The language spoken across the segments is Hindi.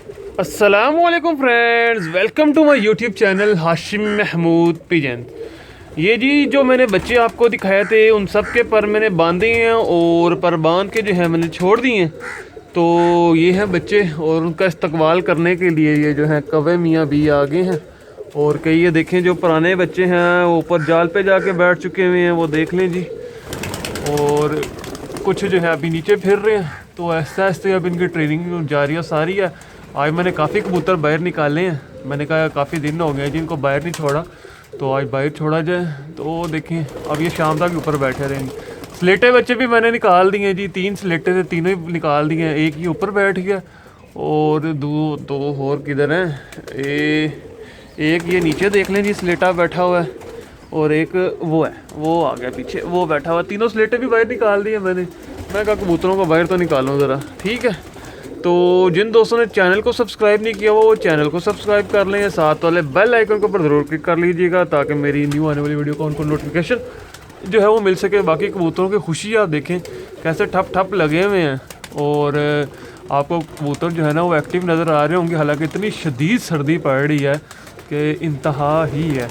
अस्सलामुअलैकुम friends, welcome to my YouTube channel Hashim Mahmood pigeon. ये जी जो मैंने बच्चे आपको दिखाए थे उन सब के पर मैंने बांधे हैं और पर बांध के जो है मैंने छोड़ दिए हैं। तो ये हैं बच्चे और उनका इस्तकबाल करने के लिए ये जो है कौवे मियाँ भी आ गए हैं। और कई ये देखें जो पुराने बच्चे हैं वो ऊपर जाल पे जाके बैठ चुके हुए हैं, वो देख लें जी। और कुछ जो है अभी नीचे फिर रहे हैं। तो ऐसे ऐसे अब इनकी ट्रेनिंग जारी है सारी है। आज मैंने काफ़ी कबूतर बाहर निकाले हैं। मैंने कहा काफ़ी दिन हो गए जी इनको बाहर नहीं छोड़ा, तो आज बाहर छोड़ा जाए। तो देखें अब ये शाम तक ऊपर बैठे रहेंगे। स्लेटे बच्चे भी मैंने निकाल दिए जी, 3 स्लेटे थे, तीनों ही निकाल दिए हैं। एक ही ऊपर बैठ गया और दो और किधर हैं, एक ये नीचे देख लें जी स्लेटा बैठा हुआ है और एक वो है वो आ गया पीछे, वो बैठा हुआ। तीनों स्लेटें भी बाहर निकाल दिए मैंने। मैं कहा कबूतरों को बाहर तो निकालूँ ज़रा, ठीक है। तो जिन दोस्तों ने चैनल को सब्सक्राइब नहीं किया वो चैनल को सब्सक्राइब कर लें, साथ वाले बेल आइकन के ऊपर ज़रूर क्लिक कर लीजिएगा ताकि मेरी न्यू आने वाली वीडियो का उनको नोटिफिकेशन जो है वो मिल सके। बाकी कबूतरों की खुशी आप देखें कैसे ठप ठप लगे हुए हैं और आपको कबूतर जो है ना वो एक्टिव नज़र आ रहे होंगे। हालांकि इतनी शदीद सर्दी पड़ रही है कि इंतहा ही है,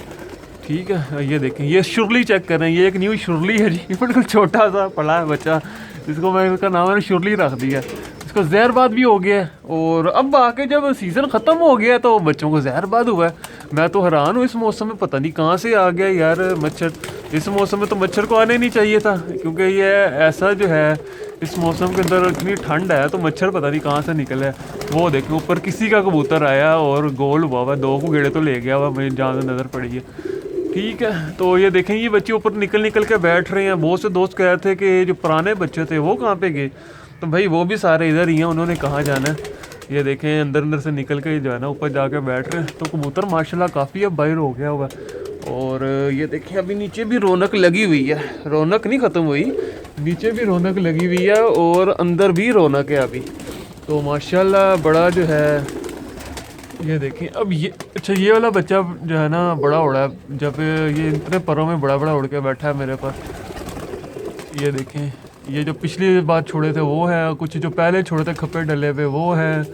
ठीक है। ये देखें ये शुरली चेक कर रहे हैं, ये एक न्यू शुरली है जी, बिल्कुल छोटा सा पड़ा है बच्चा जिसको मैं इसका नाम मैंने शुरली रख दिया। इसको जहरबाद भी हो गया है और अब आके जब सीज़न ख़त्म हो गया तो बच्चों को जहरबाद हुआ है। मैं तो हैरान हूँ, इस मौसम में पता नहीं कहाँ से आ गया यार मच्छर। इस मौसम में तो मच्छर को आने नहीं चाहिए था, क्योंकि ये ऐसा जो है इस मौसम के अंदर इतनी ठंड है तो मच्छर पता नहीं कहाँ से निकले। वो देखें ऊपर किसी का कबूतर आया और गोल हुआ हुआ, 2 को गेड़े तो ले गया हुआ, मुझे जहाँ से नज़र पड़ी है, ठीक है। तो ये देखें ये बच्चे ऊपर निकल के बैठ रहे हैं। बहुत से दोस्त कह रहे थे कि जो पुराने बच्चे थे वो कहाँ पे गए, तो भाई वो भी सारे इधर ही हैं, उन्होंने कहाँ जाना है। ये देखें अंदर से निकल के जो है ना ऊपर जाके बैठ रहे हैं। तो कबूतर माशाल्लाह काफ़ी अब बाहर हो गया हुआ। और ये देखें अभी नीचे भी रौनक लगी हुई है, रौनक नहीं ख़त्म हुई, नीचे भी रौनक लगी हुई है और अंदर भी रौनक है अभी। तो माशाल्लाह बड़ा जो है ये देखें अब ये अच्छा ये वाला बच्चा जो है ना बड़ा उड़ा है, जब ये इतने परों में बड़ा उड़ के बैठा है मेरे पास। ये देखें ये जो पिछली बार छोड़े थे वो है, कुछ जो पहले छोड़े थे खप्पे डले पे वो हैं।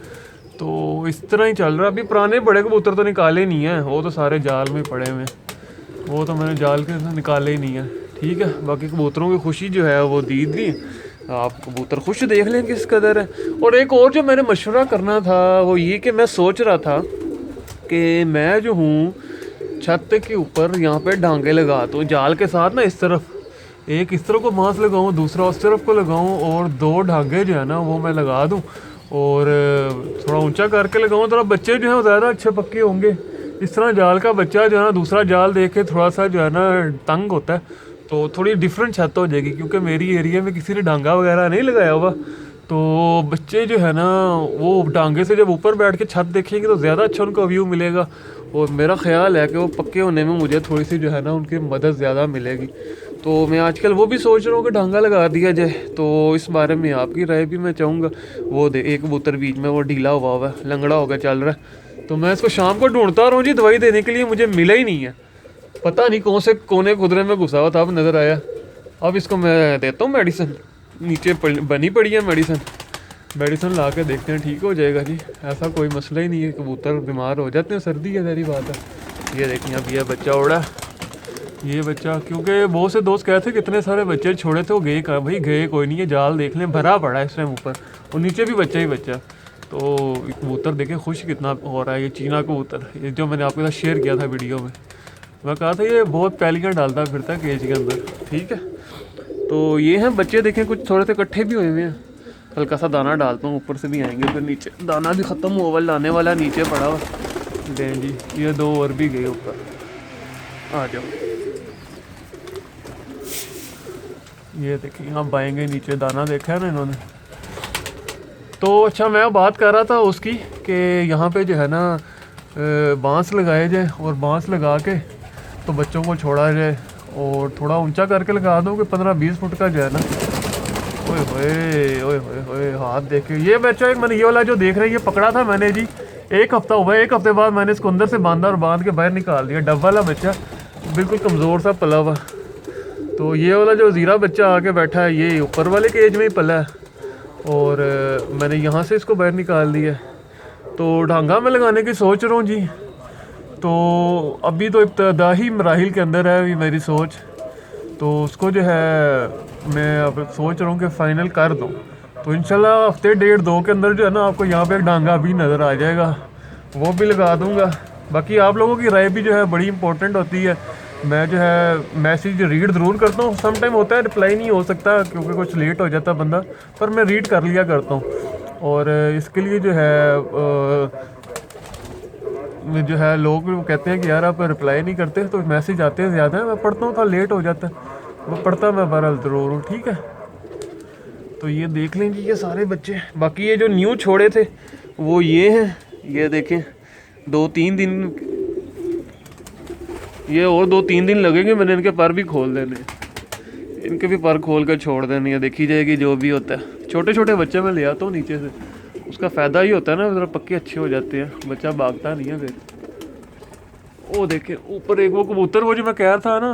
तो इस तरह ही चल रहा है। अभी पुराने बड़े कबूतर तो निकाले नहीं हैं, वो तो सारे जाल में पड़े हुए हैं, वो तो मैंने जाल के निकाले ही नहीं है, ठीक है। बाकी कबूतरों की खुशी जो है वो दी दी, आप कबूतर खुश देख लें किस कदर है। और एक और जो मैंने मशवरा करना था वो ये कि मैं सोच रहा था कि मैं जो हूँ छत के ऊपर यहाँ पे डांगे लगा दूँ जाल के साथ ना, इस तरफ एक इस तरफ को बांस लगाऊँ, दूसरा उस तरफ को लगाऊँ और 2 डांगे जो है ना वो मैं लगा दूँ और थोड़ा ऊंचा करके लगाऊँ, थोड़ा बच्चे जो हैं ज़्यादा अच्छे पक्के होंगे। इस तरह जाल का बच्चा जो है ना दूसरा जाल देख के थोड़ा सा जो है ना तंग होता है, तो थोड़ी डिफरेंट छत हो जाएगी। क्योंकि मेरी एरिया में किसी ने डांगा वगैरह नहीं लगाया हुआ, तो बच्चे जो है ना वो डांगे से जब ऊपर बैठ के छत देखेंगे तो ज़्यादा अच्छा उनको व्यू मिलेगा। और मेरा ख्याल है कि वो पक्के होने में मुझे थोड़ी सी जो है ना उनकी मदद ज़्यादा मिलेगी। तो मैं आजकल वो भी सोच रहा हूँ कि डांगा लगा दिया जाए। तो इस बारे में आपकी राय भी मैं चाहूँगा। वो एक कबूतर बीच में वो ढीला हुआ है, लंगड़ा होकर चल रहा है, तो मैं इसको शाम को ढूंढता रहा हूँ जी दवाई देने के लिए, मुझे मिला ही नहीं है। पता नहीं कौन से कोने खुदरे में घुसा हुआ था, अब नज़र आया। अब इसको मैं देता हूँ मेडिसिन, नीचे बनी पड़ी है मेडिसिन ला के देखते हैं, ठीक हो जाएगा जी। ऐसा कोई मसला ही नहीं है, कबूतर बीमार हो जाते हैं, सर्दी है सारी बात है। ये देखिए अब ये बच्चा उड़ा, ये बच्चा, क्योंकि बहुत से दोस्त कहते थे कितने सारे बच्चे छोड़े थे, वो गए कहाँ, भाई गए कोई नहीं है, जाल देख लें भरा पड़ा है इस टाइम ऊपर, और नीचे भी बच्चा ही बच्चा। तो कबूतर देखें खुश कितना हो रहा है। ये चीना कबूतर, ये जो मैंने आपके साथ शेयर किया था वीडियो में, मैं कहा था ये बहुत पैलियाँ डालता फिरता केज के अंदर, ठीक है। तो ये हैं बच्चे देखें, कुछ थोड़े से इकट्ठे भी हुए हुए हैं। हल्का सा दाना डालता हूँ, ऊपर से भी आएंगे, फिर नीचे दाना भी ख़त्म हुआ लाने वाला नीचे पड़ा हुआ। दें जी ये 2 और भी गए ऊपर, आ जाओ। ये देखिए यहाँ बाएंगे नीचे दाना देखा है ना इन्होंने। तो अच्छा मैं बात कर रहा था उसकी कि यहाँ पे जो है ना बांस लगाए जाए और बांस लगा के तो बच्चों को छोड़ा जाए और थोड़ा ऊंचा करके लगा दो कि 15-20 फुट का जो है ना। ओए होए हाथ देखे ये बच्चा, एक मैंने ये वाला जो देख रहे हैं ये पकड़ा था मैंने जी, 1 हफ्ता हुआ, 1 हफ्ते बाद मैंने इसको अंदर से बांधा और बांध के बाहर निकाल दिया। डब वाला बच्चा बिल्कुल कमज़ोर सा पला हुआ। तो ये वाला जो ज़ीरा बच्चा आके बैठा है ये ऊपर वाले केज में ही पला है और मैंने यहाँ से इसको बाहर निकाल दिया। तो ढांगा में लगाने की सोच रहा हूँ जी। तो अभी तो इब्तदाई मराहिल के अंदर है अभी मेरी सोच, तो उसको जो है मैं अब सोच रहा हूँ कि फ़ाइनल कर दूँ। तो इंशाल्लाह हफ्ते डेढ़ दो के अंदर जो है ना आपको यहाँ पे एक ढांगा भी नज़र आ जाएगा, वो भी लगा दूँगा। बाकी आप लोगों की राय भी जो है बड़ी इंपॉर्टेंट होती है। मैं जो है मैसेज रीड ज़रूर करता हूँ, सम टाइम होता है रिप्लाई नहीं हो सकता क्योंकि कुछ लेट हो जाता बंदा, पर मैं रीड कर लिया करता हूँ। और इसके लिए जो है लोग कहते हैं कि यार आप रिप्लाई नहीं करते, तो मैसेज आते हैं ज़्यादा, मैं पढ़ता हूँ, थोड़ा लेट हो जाता है, वो पढ़ता मैं बहरहाल ज़रूर हूँ। ठीक है, तो ये देख लें जी ये सारे बच्चे। बाकी ये जो न्यू छोड़े थे वो ये हैं, ये देखें 2-3 दिन, ये और 2-3 दिन लगेंगे, मैंने इनके पर भी खोल देने, इनके भी पर खोल कर छोड़ देने हैं, देखी जाएगी जो भी होता है। छोटे छोटे बच्चे मैं ले आता हूँ नीचे से, उसका फ़ायदा ही होता है ना, ज़रा पक्के अच्छे हो जाते हैं, बच्चा भागता नहीं है फिर। वो देखे ऊपर एक वो कबूतर, वो जो मैं कह रहा था ना,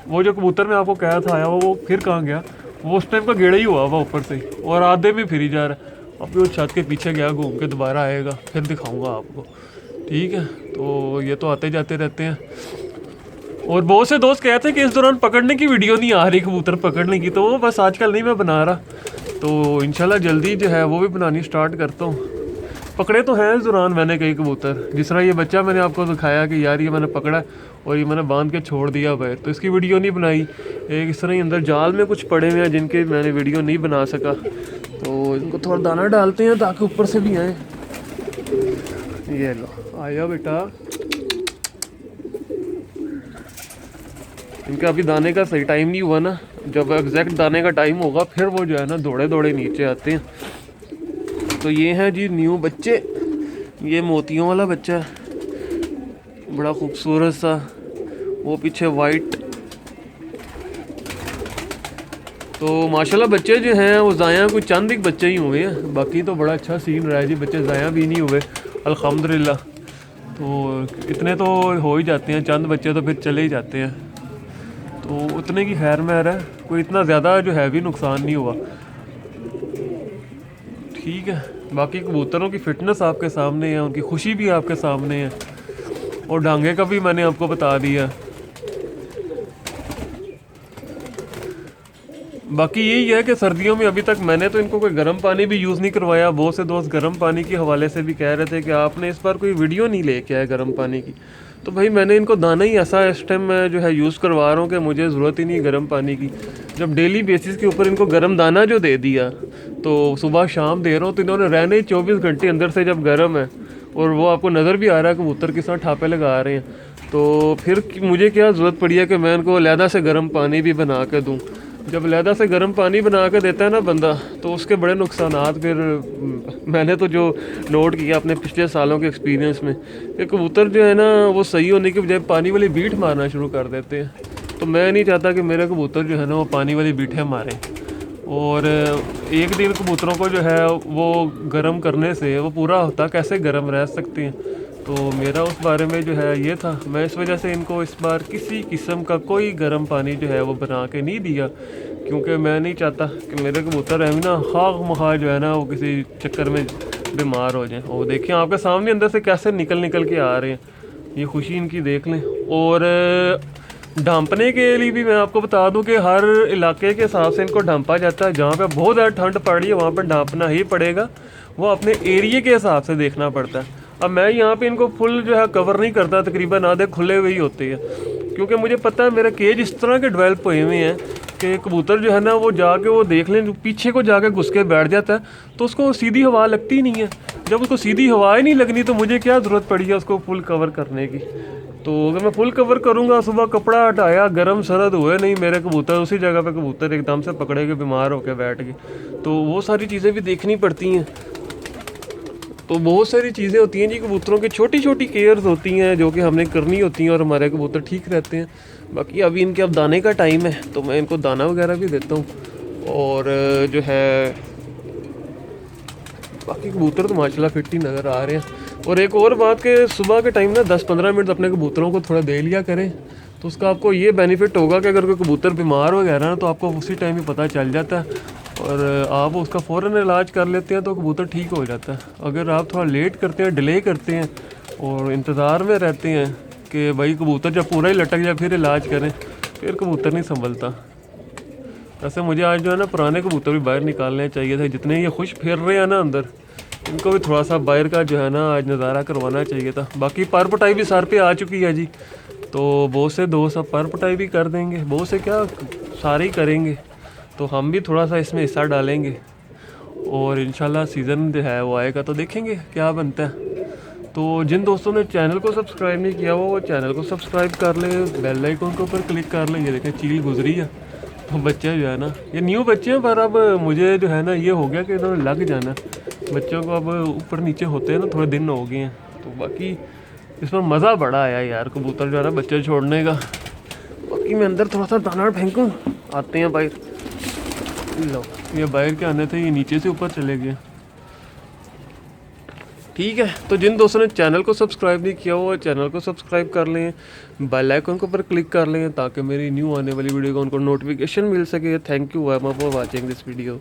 वो जो कबूतर मैं आपको कह रहा था आया वो फिर कहाँ गया, वो उस टाइम का गेड़ा ही हुआ हुआ ऊपर से ही, और आधे में फिर ही जा रहा है। अभी वो छत के पीछे गया, घूम के दोबारा आएगा, फिर दिखाऊंगा आपको। ठीक है, तो ये तो आते जाते रहते हैं। और बहुत से दोस्त कहते हैं कि इस दौरान पकड़ने की वीडियो नहीं आ रही, कबूतर पकड़ने की, तो वो बस आजकल नहीं मैं बना रहा, तो इंशाल्लाह जल्दी जो है वो भी बनानी स्टार्ट करता हूँ। पकड़े तो हैं इस दौरान मैंने कई कबूतर, जिस तरह ये बच्चा मैंने आपको दिखाया कि यार ये मैंने पकड़ा और ये मैंने बांध के छोड़ दिया बाहर, तो इसकी वीडियो नहीं बनाई। एक इस तरह ही अंदर जाल में कुछ पड़े हुए हैं जिनके मैंने वीडियो नहीं बना सका, तो इनको थोड़ा दाना डालते हैं ताकि ऊपर से भी आए। ये लो आया बेटा, इनका अभी दाने का सही टाइम नहीं हुआ ना, जब एग्जैक्ट दाने का टाइम होगा फिर वो जो है ना दौड़े दौड़े नीचे आते हैं। तो ये हैं जी न्यू बच्चे, ये मोतियों वाला बच्चा है, बड़ा खूबसूरत सा, वो पीछे वाइट। तो माशाल्लाह बच्चे जो हैं वो ज़ाया कुछ चंद एक बच्चे ही हुए हैं, बाकी तो बड़ा अच्छा सीन रहा है जी, बच्चे ज़ाया भी नहीं हुए अल्हम्दुलिल्लाह। तो इतने तो हो ही जाते हैं, चंद बच्चे तो फिर चले ही जाते हैं, तो उतने की खैर में है, कोई इतना ज़्यादा जो है भी नुकसान नहीं हुआ। ठीक है, बाकी कबूतरों की फ़िटनेस आपके सामने है, उनकी खुशी भी आपके सामने है, और डांगे का भी मैंने आपको बता दिया। बाकी यही है कि सर्दियों में अभी तक मैंने तो इनको कोई गर्म पानी भी यूज़ नहीं करवाया। बहुत से दोस्त गर्म पानी के हवाले से भी कह रहे थे कि आपने इस बार कोई वीडियो नहीं लेके आया गर्म पानी की, तो भाई मैंने इनको दाना ही ऐसा इस टाइम मैं जो है यूज़ करवा रहा हूँ कि मुझे ज़रूरत ही नहीं है गर्म पानी की। जब डेली बेसिस के ऊपर इनको गर्म दाना जो दे दिया, तो सुबह शाम दे रहा हूँ, तो इन्होंने रहने ही 24 घंटे अंदर से जब गर्म है, और वो आपको नज़र भी आ रहा है कबूतर किस तरह ठापे लगा रहे हैं, तो फिर मुझे क्या ज़रूरत पड़ी है कि मैं इनको अलहदा से गर्म पानी भी बना के दूँ। जब अलहदा से गर्म पानी बना के देता है ना बंदा, तो उसके बड़े नुकसानात फिर मैंने तो जो नोट किया अपने पिछले सालों के एक्सपीरियंस में, कि कबूतर जो है ना वो सही होने की बजाय पानी वाली बीट मारना शुरू कर देते हैं। तो मैं नहीं चाहता कि मेरे कबूतर जो है ना वो पानी वाली बीटें मारें, और एक दिन कबूतरों को जो है वो गर्म करने से वो पूरा हफ्ता कैसे गर्म रह सकते हैं। तो मेरा उस बारे में जो है ये था, मैं इस वजह से इनको इस बार किसी किस्म का कोई गर्म पानी जो है वो बना के नहीं दिया, क्योंकि मैं नहीं चाहता कि मेरे कबूतर है ना खाक मखा जो है ना वो किसी चक्कर में बीमार हो जाएं। और देखिए आपके सामने अंदर से कैसे निकल के आ रहे हैं, ये खुशी इनकी देख लें। और ढांपने के लिए भी मैं आपको बता दूं कि हर इलाके के हिसाब से इनको ढांपा जाता है। जहाँ पे बहुत ज़्यादा ठंड पड़ रही है वहाँ पर ढांपना ही पड़ेगा, वो अपने एरिए के हिसाब से देखना पड़ता है। अब मैं यहाँ पे इनको फुल जो है कवर नहीं करता, तकरीबन आधे खुले हुए ही होते हैं, क्योंकि मुझे पता है मेरा केज इस तरह के डेवलप हुए हुए हैं कि कबूतर जो है ना वो जाके वो देख लें, पीछे को जाके घुस के बैठ जाता है, तो उसको सीधी हवा लगती नहीं है। जब उसको सीधी हवा ही नहीं लगनी तो मुझे क्या ज़रूरत पड़ी है उसको फुल कवर करने की। तो अगर मैं फुल कवर करूँगा, सुबह कपड़ा हटाया, गर्म सरद हुए नहीं मेरे कबूतर, उसी जगह पे कबूतर एकदम से पकड़े के बीमार होके बैठ गए, तो वो सारी चीज़ें भी देखनी पड़ती हैं। तो बहुत सारी चीज़ें होती हैं जी, कबूतरों की छोटी छोटी केयर्स होती हैं जो कि हमने करनी होती हैं, और हमारे कबूतर ठीक रहते हैं। बाकी अभी इनके अब दाने का टाइम है, तो मैं इनको दाना वगैरह भी देता हूँ। और जो है बाकी कबूतर तो माशाल्लाह फिट ही नज़र आ रहे हैं। और एक और बात कि सुबह के टाइम ना 10-15 मिनट अपने कबूतरों को थोड़ा दे लिया करें, तो उसका आपको ये बेनिफिट होगा कि अगर कोई कबूतर बीमार वगैरह ना, तो आपको उसी टाइम ही पता चल जाता है, और आप उसका फ़ौरन इलाज कर लेते हैं तो कबूतर ठीक हो जाता है। अगर आप थोड़ा लेट करते हैं, डिले करते हैं और इंतज़ार में रहते हैं कि भाई कबूतर जब पूरा ही लटक जाए फिर इलाज करें, फिर कबूतर नहीं संभलता। वैसे मुझे आज जो है ना पुराने कबूतर भी बाहर निकालने चाहिए थे, जितने ये खुश फिर रहे हैं ना अंदर, इनको भी थोड़ा सा बाहर का जो है ना आज नज़ारा करवाना चाहिए था। बाकी पर पटाई भी सर पे आ चुकी है जी, तो बहुत से दोस्त अब पर पटाई भी कर देंगे, बहुत से क्या सारे ही करेंगे, तो हम भी थोड़ा सा इसमें हिस्सा डालेंगे और इंशाल्लाह सीज़न जो है वो आएगा तो देखेंगे क्या बनता है। तो जिन दोस्तों ने चैनल को सब्सक्राइब नहीं किया वो चैनल को सब्सक्राइब कर ले, बेल आइकन के ऊपर क्लिक कर लें। ये देखें चील गुजरी है, तो बच्चे जो है ना ये न्यू बच्चे हैं, पर अब मुझे जो है ना ये हो गया कि इन्होंने लग जाना, बच्चों को अब ऊपर नीचे होते हैं ना थोड़े दिन हो गए हैं। तो बाकी इसमें मज़ा बड़ा आया यार कबूतर जो है ना बच्चे छोड़ने का। बाकी मैं अंदर थोड़ा सा दाना फेंकूँ, आते हैं बाहर। लो ये बाहर के आने थे, ये नीचे से ऊपर चले गए। ठीक है, तो जिन दोस्तों ने चैनल को सब्सक्राइब नहीं किया वो चैनल को सब्सक्राइब कर लें, बेल आइकन के ऊपर क्लिक कर लें ताकि मेरी न्यू आने वाली वीडियो का उनको नोटिफिकेशन मिल सके। Thank you for watching this video.